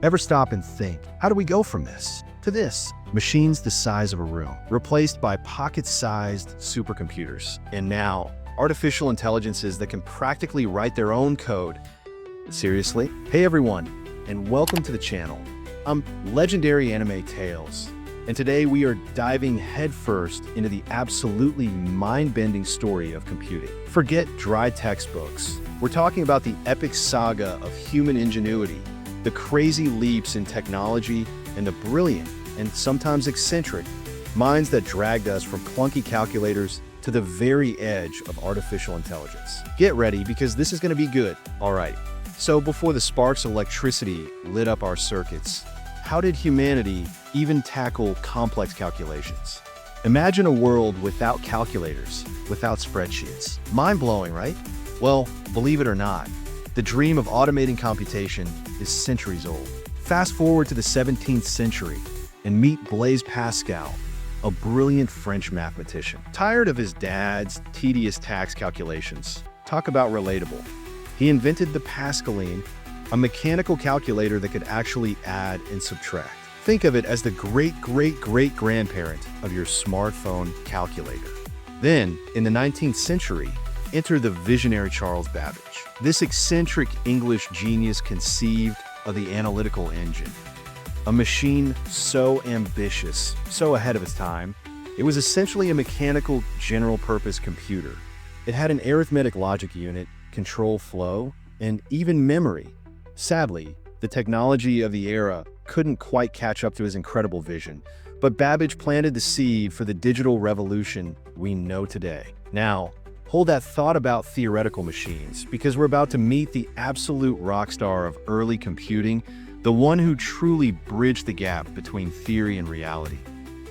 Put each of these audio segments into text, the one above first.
Ever stop and think, how do we go from this to this? Machines the size of a room, replaced by pocket-sized supercomputers. And now, artificial intelligences that can practically write their own code. Seriously? Hey everyone, and welcome to the channel. I'm Legendary Anime Tales, and today we are diving headfirst into the absolutely mind-bending story of computing. Forget dry textbooks. We're talking about the epic saga of human ingenuity, the crazy leaps in technology, and the brilliant and sometimes eccentric minds that dragged us from clunky calculators to the very edge of artificial intelligence. Get ready, because this is going to be good. All right, so before the sparks of electricity lit up our circuits, how did humanity even tackle complex calculations? Imagine a world without calculators, without spreadsheets. Mind-blowing, right? Well, believe it or not, the dream of automating computation is centuries old. Fast forward to the 17th century and meet Blaise Pascal, a brilliant French mathematician. Tired of his dad's tedious tax calculations, talk about relatable, he invented the Pascaline, a mechanical calculator that could actually add and subtract. Think of it as the great-great-great-grandparent of your smartphone calculator. Then, in the 19th century, enter the visionary Charles Babbage. This eccentric English genius conceived of the analytical engine, a machine so ambitious, so ahead of its time. It was essentially a mechanical general-purpose computer. It had an arithmetic logic unit, control flow, and even memory. Sadly, the technology of the era couldn't quite catch up to his incredible vision, but Babbage planted the seed for the digital revolution we know today. Now, hold that thought about theoretical machines, because we're about to meet the absolute rock star of early computing, the one who truly bridged the gap between theory and reality,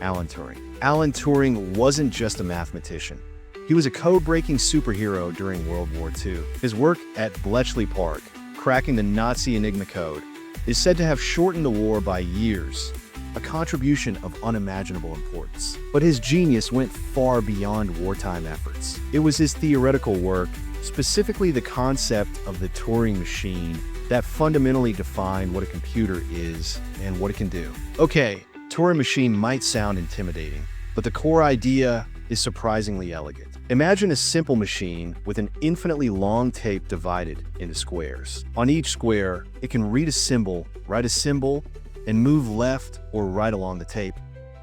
Alan Turing. Alan Turing wasn't just a mathematician. He was a code-breaking superhero during World War II. His work at Bletchley Park, cracking the Nazi Enigma code, is said to have shortened the war by years, a contribution of unimaginable importance. But his genius went far beyond wartime efforts. It was his theoretical work, specifically the concept of the Turing machine, that fundamentally defined what a computer is and what it can do. Okay, Turing machine might sound intimidating, but the core idea is surprisingly elegant. Imagine a simple machine with an infinitely long tape divided into squares. On each square, it can read a symbol, write a symbol, and move left or right along the tape,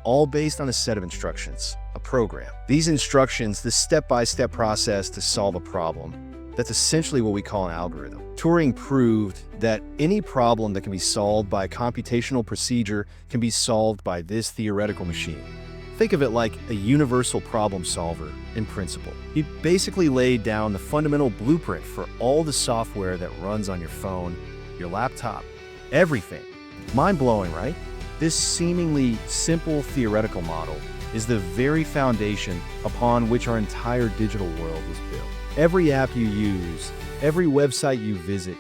all based on a set of instructions, a program. These instructions, the step-by-step process to solve a problem, that's essentially what we call an algorithm. Turing proved that any problem that can be solved by a computational procedure can be solved by this theoretical machine. Think of it like a universal problem solver in principle. He basically laid down the fundamental blueprint for all the software that runs on your phone, your laptop, everything. Mind-blowing, right? This seemingly simple theoretical model is the very foundation upon which our entire digital world was built. Every app you use, every website you visit,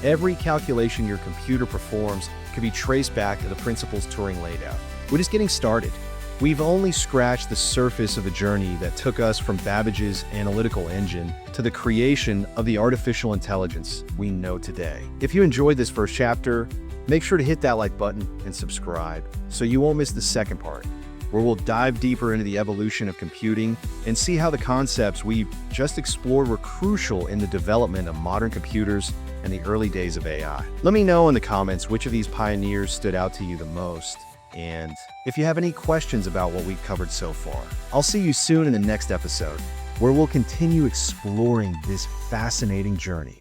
every calculation your computer performs can be traced back to the principles Turing laid out. We're just getting started. We've only scratched the surface of the journey that took us from Babbage's analytical engine to the creation of the artificial intelligence we know today. If you enjoyed this first chapter, make sure to hit that like button and subscribe so you won't miss the second part, where we'll dive deeper into the evolution of computing and see how the concepts we've just explored were crucial in the development of modern computers and the early days of AI. Let me know in the comments which of these pioneers stood out to you the most, and if you have any questions about what we've covered so far. I'll see you soon in the next episode, where we'll continue exploring this fascinating journey.